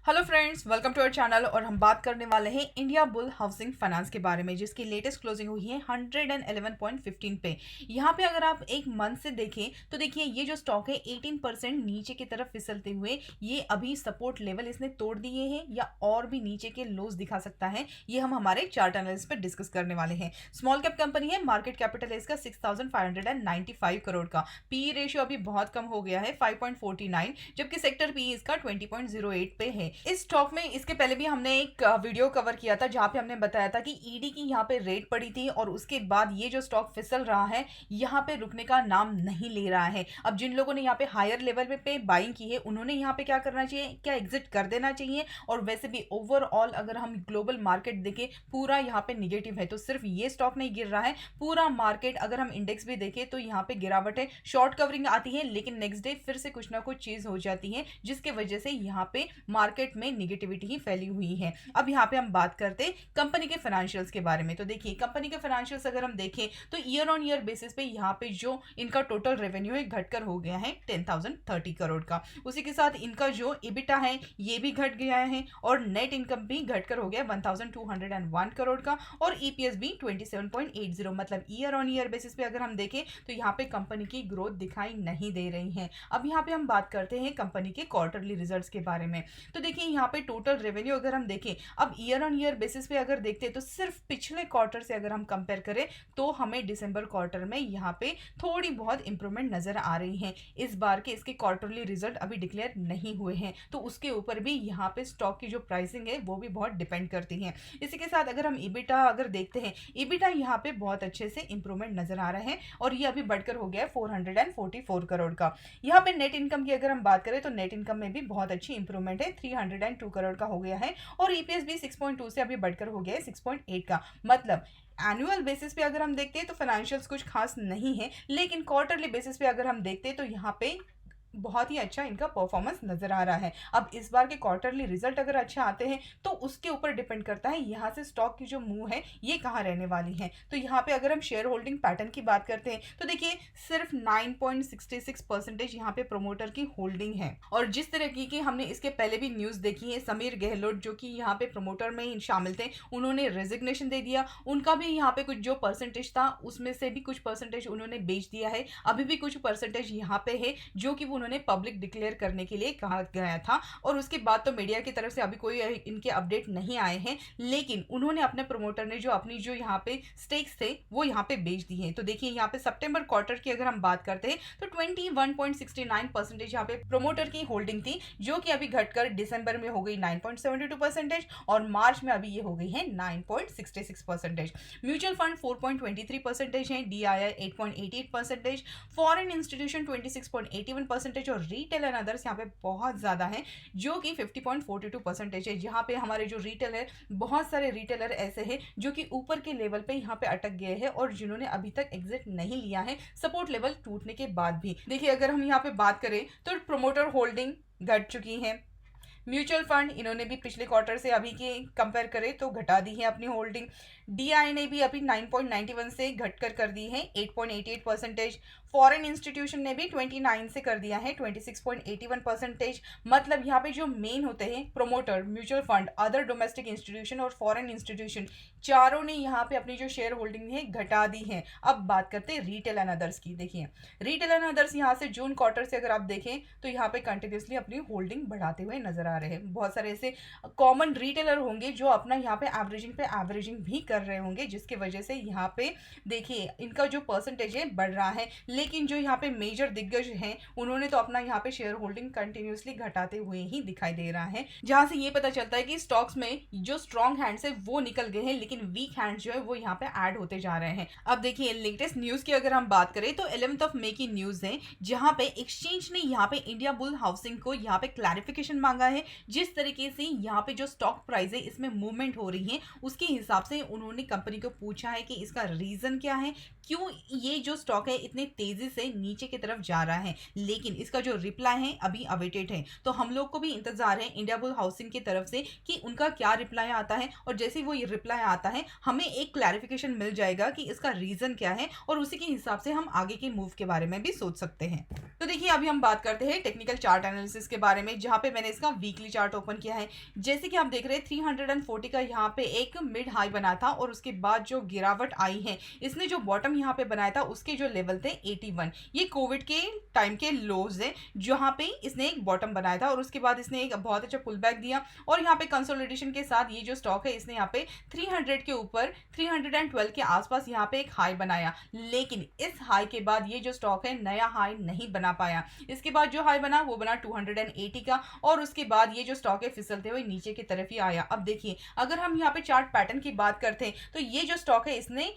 Hello friends, welcome to our channel. और हम बात करने वाले हैं इंडिया बुल हाउसिंग फाइनेंस के बारे में, जिसकी लेटेस्ट क्लोजिंग हुई है 111.15 पे। यहाँ पे अगर आप एक मंथ से देखें तो देखिए ये जो स्टॉक है 18% नीचे की तरफ फिसलते हुए ये अभी सपोर्ट लेवल इसने तोड़ दिए हैं या और भी नीचे के लोज दिखा सकता है। ये हम हमारे चार्ट एनालिसिस पे डिस्कस करने वाले हैं। स्मॉल कैप कंपनी है, मार्केट कैपिटल है इसका 6,595 करोड़ का। पी रेशियो अभी बहुत कम हो गया है 5.49, जबकि सेक्टर पी इसका 20.08 पे है। इस स्टॉक में इसके पहले भी हमने एक वीडियो कवर किया था जहां पे हमने बताया था कि ईडी की यहाँ पे रेट पड़ी थी और उसके बाद ये जो स्टॉक फिसल रहा है यहाँ पे रुकने का नाम नहीं ले रहा है। अब जिन लोगों ने यहाँ पे हायर लेवल पे बाइंग की है उन्होंने यहाँ पे क्या करना चाहिए, क्या एग्जिट कर देना चाहिए। और वैसे भी ओवरऑल अगर हम ग्लोबल मार्केट देखें पूरा यहाँ पे निगेटिव है, तो सिर्फ ये स्टॉक नहीं गिर रहा है, पूरा मार्केट अगर हम इंडेक्स भी देखें तो यहाँ पे गिरावट है। शॉर्ट कवरिंग आती है लेकिन नेक्स्ट डे फिर से कुछ ना कुछ चीज हो जाती है जिसके वजह से यहाँ पे मार्केट में निगेटिविटी ही फैली हुई है। अब यहाँ पे हम बात करते हैं कंपनी के फाइनेंशियल्स के बारे में। तो देखिए कंपनी के फाइनेंशियल्स अगर हम देखें तो ईयर ऑन ईयर बेसिस पे यहाँ पे जो इनका टोटल रेवेन्यू है घटकर हो गया है 10,030 करोड़ का। उसी के साथ इनका जो इबिटा है ये भी घट गया है और नेट इनकम भी घटकर हो गया 1,201 करोड़ का और ईपीएस भी 27.80। मतलब ईयर ऑन ईयर बेसिस पे अगर हम देखें तो यहाँ पे कंपनी की ग्रोथ दिखाई नहीं दे रही है। अब यहाँ पे हम बात करते हैं कंपनी के क्वार्टरली रिजल्ट्स के बारे में। तो देखिए यहाँ पे टोटल रेवेन्यू अगर हम देखें, अब ईयर ऑन ईयर बेसिस पे अगर देखते हैं तो सिर्फ पिछले क्वार्टर से अगर हम कंपेयर करें तो हमें दिसंबर क्वार्टर में यहाँ पे थोड़ी बहुत इंप्रूवमेंट नजर आ रही है। इस बार के इसके क्वार्टरली रिजल्ट अभी डिक्लेयर नहीं हुए हैं तो उसके ऊपर भी यहाँ पे स्टॉक की जो प्राइसिंग है वो भी बहुत डिपेंड करती है। इसी के साथ अगर हम ईबिटा अगर देखते हैं, ईबिटा यहाँ पे बहुत अच्छे से इंप्रूवमेंट नजर आ रहे हैं और ये अभी बढ़कर हो गया है 444 करोड़ का। यहाँ पे नेट इनकम की अगर हम बात करें तो नेट इनकम में भी बहुत अच्छी इंप्रूवमेंट है, 302 करोड़ का हो गया है और ईपीएस भी 6.2 से अभी बढ़कर हो गया है 6.8 का। मतलब एनुअल बेसिस पे अगर हम देखते हैं तो फाइनेंशियल्स कुछ खास नहीं है, लेकिन क्वार्टरली बेसिस पे अगर हम देखते हैं तो यहाँ पे बहुत ही अच्छा इनका परफॉर्मेंस नजर आ रहा है। अब इस बार के क्वार्टरली रिजल्ट अगर अच्छे आते हैं तो उसके ऊपर डिपेंड करता है यहाँ से स्टॉक की जो मूव है ये कहाँ रहने वाली है। तो यहाँ पे अगर हम शेयर होल्डिंग पैटर्न की बात करते हैं तो देखिए सिर्फ 9.66% यहाँ पे प्रमोटर की होल्डिंग है। और जिस तरह की हमने इसके पहले भी न्यूज देखी है, समीर गहलोत जो कि यहाँ पे प्रमोटर में ही शामिल थे उन्होंने रेजिग्नेशन दे दिया। उनका भी यहाँ पे कुछ जो परसेंटेज था उसमें से भी कुछ परसेंटेज उन्होंने बेच दिया है, अभी भी कुछ परसेंटेज यहाँ पे है जो कि उन्होंने पब्लिक डिक्लेयर करने के लिए कहा गया था। और उसके बाद तो मीडिया की तरफ से अभी कोई इनके अपडेट नहीं आए हैं, लेकिन उन्होंने अपने प्रमोटर ने जो अपनी जो यहाँ पे स्टेक्स थे वो यहाँ पे बेच दी है। तो देखिए यहाँ पे सितंबर क्वार्टर की अगर हम बात करते हैं तो 21.69% यहाँ पे प्रमोटर की होल्डिंग थी जो कि अभी घटकर दिसंबर में हो गई 9.72% और मार्च में अभी ये हो गई है 9.66%। म्यूचुअल फंड 4.23% है, डीआईआई 8.88%, फॉरेन इंस्टीट्यूशन 26.81% और रिटेल एंड अदर्स यहाँ पे बहुत ज्यादा है जो कि 50.42% है। जहाँ पे हमारे जो रिटेल है, बहुत सारे रिटेलर ऐसे हैं जो कि ऊपर के लेवल पे यहाँ पे अटक गए हैं और जिन्होंने अभी तक एग्जिट नहीं लिया है सपोर्ट लेवल टूटने के बाद भी। देखिए अगर हम यहाँ पे बात करें तो प्रमोटर होल्डिंग घट चुकी है। म्यूचुअल फंड इन्होंने भी पिछले क्वार्टर से अभी के कंपेयर करें तो घटा दी है अपनी होल्डिंग। डीआई ने भी अभी 9.91 से घटकर कर दी है 8.88%। फॉरेन इंस्टीट्यूशन ने भी 29 से कर दिया है 26.81%। मतलब यहाँ पे जो मेन होते हैं promoter, mutual fund, other domestic institution और फॉरेन इंस्टीट्यूशन, चारों ने यहाँ पे अपनी जो शेयर होल्डिंग है घटा दी है। अब बात करते हैं रिटेल एंड अदर्स की। देखिए रिटेल एंड अदर्स यहाँ से जून क्वार्टर से अगर आप देखें तो यहाँ पे कंटिन्यूसली अपनी होल्डिंग बढ़ाते हुए नजर आ रहे हैं। बहुत सारे ऐसे कॉमन रिटेलर होंगे जो अपना यहाँ पे एवरेजिंग भी कर रहे होंगे जिसकी वजह से यहाँ पे देखिए इनका जो परसेंटेज है बढ़ रहा है। लेकिन जो यहाँ पे मेजर दिग्गज हैं उन्होंने तो अपना यहाँ पे शेयर होल्डिंग कंटिन्यूसली घटाते हुए ही दिखाई दे रहा है, जहां से ये पता चलता है कि स्टॉक्स में जो स्ट्रॉन्ग हैंड्स है वो निकल गए हैं लेकिन वीक हैंड्स जो है वो यहाँ पे ऐड होते जा रहे हैं। अब देखिए लेटेस्ट न्यूज की अगर हम बात करें तो 11 मई की न्यूज है जहां पे एक्सचेंज ने यहाँ पे इंडिया बुल हाउसिंग को यहाँ पे क्लैरिफिकेशन मांगा है। जिस तरीके से यहाँ पे जो स्टॉक प्राइस है इसमें मूवमेंट हो रही है उसके हिसाब से उन्होंने उन्होंने कंपनी को पूछा है कि इसका रीज़न क्या है, क्यों ये जो स्टॉक है इतने तेज़ी से नीचे की तरफ जा रहा है। लेकिन इसका जो रिप्लाई है अभी अवेटेड है। तो हम लोग को भी इंतज़ार है इंडिया बुल हाउसिंग की तरफ से कि उनका क्या रिप्लाई आता है, और जैसे ही वो ये रिप्लाई आता है हमें एक क्लैरिफिकेशन मिल जाएगा कि इसका रीज़न क्या है, और उसी के हिसाब से हम आगे के मूव के बारे में भी सोच सकते हैं। तो देखिए अभी हम बात करते हैं टेक्निकल चार्ट एनालिसिस के बारे में, जहाँ पे मैंने इसका वीकली चार्ट ओपन किया है। जैसे कि आप देख रहे हैं 340 का यहाँ पे एक मिड हाई बना था, और उसके बाद जो गिरावट आई है, इसने जो बॉटम यहाँ पे बनाया था उसके जो लेवल थे 81, ये कोविड के टाइम के लोज है, जहाँ पे इसने एक बॉटम बनाया था, और उसके बाद इसने एक बहुत अच्छा पुल बैक दिया, और यहाँ पे कंसोलिडेशन के साथ ये जो स्टॉक है इसने यहाँ पे 300 के ऊपर 312 के आसपास यहाँ पे एक हाई बनाया। लेकिन इस हाई के बाद ये जो स्टॉक है नया हाई नहीं बना पाया। इसके बाद जो हाई बना वो बना 280 का, और उसके बाद ये जो स्टॉक है फिसलते हुए नीचे की तरफ ही आया। अब देखिए अगर हम यहाँ पे चार्ट पैटर्न की बात करते हैं तो ये जो स्टॉक है इसने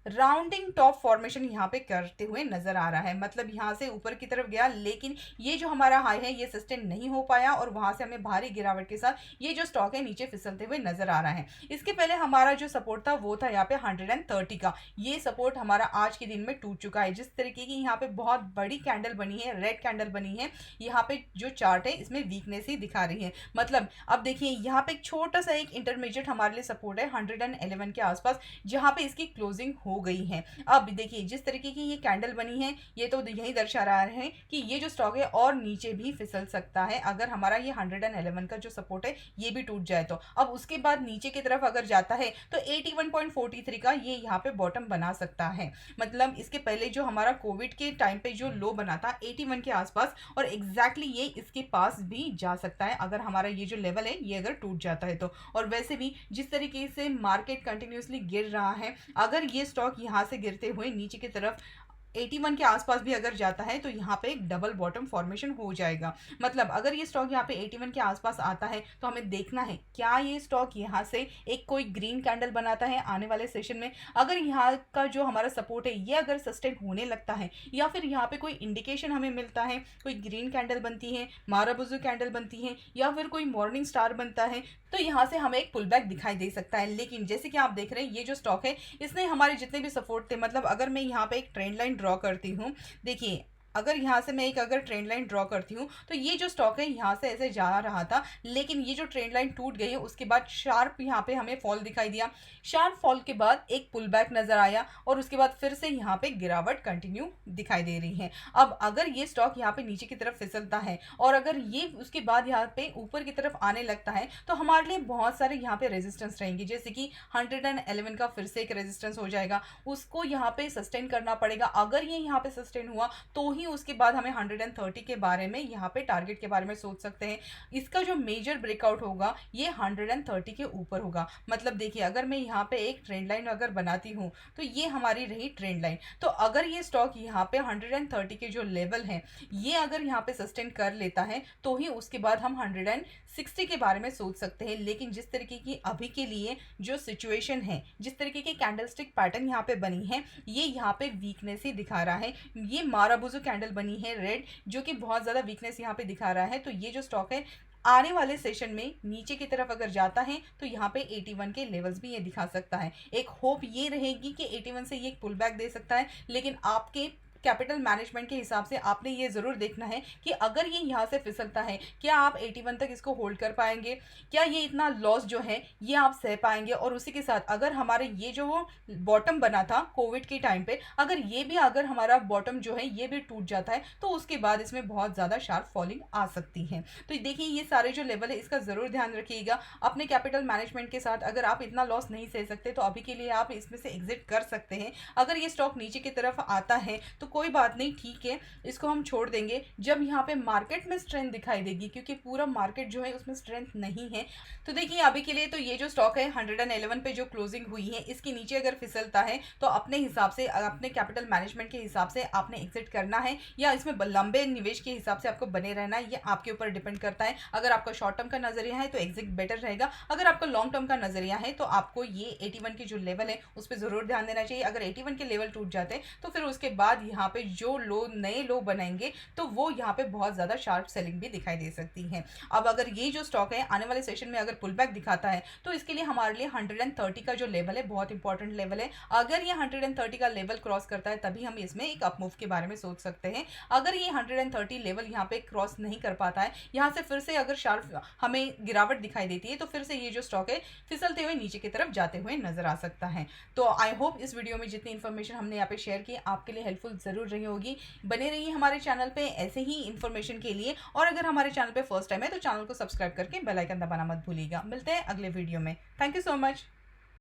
राउंडिंग टॉप फॉर्मेशन यहाँ पे करते हुए नजर आ रहा है, मतलब यहाँ से ऊपर की तरफ गया, लेकिन ये जो हमारा हाई है ये सस्टेन नहीं हो पाया, और वहां से हमें भारी गिरावट के साथ ये जो स्टॉक है नीचे फिसलते हुए नजर आ रहा है। इसके पहले हमारा जो सपोर्ट था वो था यहाँ पे 130 का। ये सपोर्ट हमारा आज के दिन में टूट चुका है। जिस तरीके की यहाँ पे बहुत बड़ी कैंडल बनी है, रेड कैंडल बनी है, यहाँ पे जो चार्ट है इसमें वीकनेस ही दिखा रही है। मतलब अब देखिए यहाँ पे एक छोटा सा एक इंटरमीडिएट हमारे लिए सपोर्ट है 111 के आसपास, जहाँ पे इसकी क्लोजिंग हो गई है। अब देखिए जिस तरीके की ये कैंडल बनी है ये तो यही दर्शा रहा है कि ये जो स्टॉक है और नीचे भी फिसल सकता है, अगर हमारा ये 111 का जो सपोर्ट है ये भी टूट जाए तो। अब उसके बाद नीचे की तरफ अगर जाता है तो 81.43 का ये यहाँ पे बॉटम बना सकता है। मतलब इसके पहले जो हमारा कोविड के टाइम पे जो लो बना था 81 के आसपास, और एग्जैक्टली ये इसके पास भी जा सकता है अगर हमारा ये जो लेवल है ये अगर टूट जाता है तो। और वैसे भी जिस तरीके से मार्केट कंटिन्यूसली गिर रहा है, अगर ये स्टॉक यहाँ से गिरते हुए नीचे की तरफ 81 के आसपास भी अगर जाता है तो यहाँ पे एक डबल बॉटम फॉर्मेशन हो जाएगा। मतलब अगर ये स्टॉक यहाँ पे 81 के आसपास आता है तो हमें देखना है क्या ये स्टॉक यहाँ से एक कोई ग्रीन कैंडल बनाता है आने वाले सेशन में। अगर यहाँ का जो हमारा सपोर्ट है ये अगर सस्टेन होने लगता है, या फिर यहाँ पे कोई इंडिकेशन हमें मिलता है, कोई ग्रीन कैंडल बनती है, माराबुजू कैंडल बनती है, या फिर कोई मॉर्निंग स्टार बनता है, तो यहाँ से हमें एक पुल बैक दिखाई दे सकता है। लेकिन जैसे कि आप देख रहे हैं ये जो स्टॉक है इसने हमारे जितने भी सपोर्ट थे, मतलब अगर मैं यहाँ पे एक ट्रेंड लाइन ड्रॉ करती हूँ, देखिए अगर यहाँ से मैं एक अगर ट्रेंड लाइन ड्रॉ करती हूँ तो ये जो स्टॉक है यहाँ से ऐसे जा रहा था, लेकिन ये जो ट्रेंड लाइन टूट गई है उसके बाद शार्प यहाँ पे हमें फॉल दिखाई दिया। शार्प फॉल के बाद एक पुल बैक नजर आया, और उसके बाद फिर से यहाँ पे गिरावट कंटिन्यू दिखाई दे रही है। अब अगर ये स्टॉक यहाँ पे नीचे की तरफ फिसलता है और अगर ये उसके बाद यहाँ पे ऊपर की तरफ आने लगता है तो हमारे लिए बहुत सारे यहाँ पे रेजिस्टेंस रहेंगे, जैसे कि 111 का फिर से एक रेजिस्टेंस हो जाएगा, उसको यहाँ पे सस्टेन करना पड़ेगा। अगर ये यहाँ पे सस्टेन हुआ तो ही उसके बाद हमें 130 के बारे में यहाँ पे टारगेट के बारे में सोच सकते हैं। इसका जो मेजर ब्रेकआउट होगा ये 130 के ऊपर होगा। मतलब देखिए अगर मैं यहाँ पे एक ट्रेंड लाइन अगर बनाती हूँ तो ये हमारी रही ट्रेंड लाइन, तो अगर ये स्टॉक यहाँ पे 130 के जो लेवल है ये अगर यहाँ पे सस्टेन कर लेता है तो ही उसके बाद हम 160 के बारे में सोच सकते हैं। लेकिन जिस तरीके की अभी के लिए जो सिचुएशन है, जिस तरीके की कैंडलस्टिक पैटर्न यहाँ पे बनी है, ये यहाँ पे वीकनेस ही दिखा रहा है। ये माराबुजू कैंडल बनी है रेड, जो कि बहुत ज़्यादा वीकनेस यहाँ पे दिखा रहा है। तो ये जो स्टॉक है आने वाले सेशन में नीचे की तरफ अगर जाता है तो यहाँ पे 81 के लेवल्स भी ये दिखा सकता है। एक होप ये रहेगी कि 81 से ये एक पुल बैक दे सकता है, लेकिन आपके कैपिटल मैनेजमेंट के हिसाब से आपने ये ज़रूर देखना है कि अगर ये यहाँ से फिसलता है क्या आप 81 तक इसको होल्ड कर पाएंगे, क्या ये इतना लॉस जो है ये आप सह पाएंगे। और उसी के साथ अगर हमारे ये जो बॉटम बना था कोविड के टाइम पे, अगर ये भी अगर हमारा बॉटम जो है ये भी टूट जाता है तो उसके बाद इसमें बहुत ज़्यादा शार्प फॉलिंग आ सकती है। तो देखिए ये सारे जो लेवल है इसका ज़रूर ध्यान रखिएगा अपने कैपिटल मैनेजमेंट के साथ। अगर आप इतना लॉस नहीं सह सकते तो अभी के लिए आप इसमें से एग्जिट कर सकते हैं। अगर ये स्टॉक नीचे की तरफ आता है तो कोई बात नहीं, ठीक है, इसको हम छोड़ देंगे जब यहाँ पे मार्केट में स्ट्रेंथ दिखाई देगी, क्योंकि पूरा मार्केट जो है उसमें स्ट्रेंथ नहीं है। तो देखिए अभी के लिए तो ये जो स्टॉक है 111 पे जो क्लोजिंग हुई है इसके नीचे अगर फिसलता है तो अपने हिसाब से अपने कैपिटल मैनेजमेंट के हिसाब से आपने एग्जिट करना है, या इसमें लंबे निवेश के हिसाब से आपको बने रहना है, ये आपके ऊपर डिपेंड करता है। अगर आपका शॉर्ट टर्म का नजरिया है तो एग्जिट बेटर रहेगा, अगर आपका लॉन्ग टर्म का नजरिया है तो आपको ये 81 की जो लेवल है उस पर जरूर ध्यान देना चाहिए। अगर 81 के लेवल टूट जाते हैं तो फिर उसके बाद यहाँ पे जो लो नए लो बनाएंगे तो वो यहाँ पे बहुत ज़्यादा शार्प सेलिंग भी दिखाई दे सकती है। अब अगर ये जो स्टॉक है आने वाले सेशन में अगर पुल बैक दिखाता है तो इसके लिए हमारे लिए 130 का जो लेवल है बहुत इंपॉर्टेंट लेवल है। अगर ये 130 का लेवल क्रॉस करता है तभी हम इसमें एक अपमूव के बारे में सोच सकते हैं। अगर ये 130 लेवल यहाँ पे क्रॉस नहीं कर पाता है, यहाँ से फिर से अगर शार्प हमें गिरावट दिखाई देती है तो फिर से ये जो स्टॉक है फिसलते हुए नीचे की तरफ जाते हुए नजर आ सकता है। तो आई होप इस वीडियो में जितनी इन्फॉर्मेशन हमने यहाँ पे शेयर की आपके लिए हेल्पफुल जरूर रही होगी। बने रहिए हमारे चैनल पे ऐसे ही इन्फॉर्मेशन के लिए, और अगर हमारे चैनल पे फर्स्ट टाइम है तो चैनल को सब्सक्राइब करके बेल आइकन दबाना मत भूलिएगा। मिलते हैं अगले वीडियो में। Thank you so much.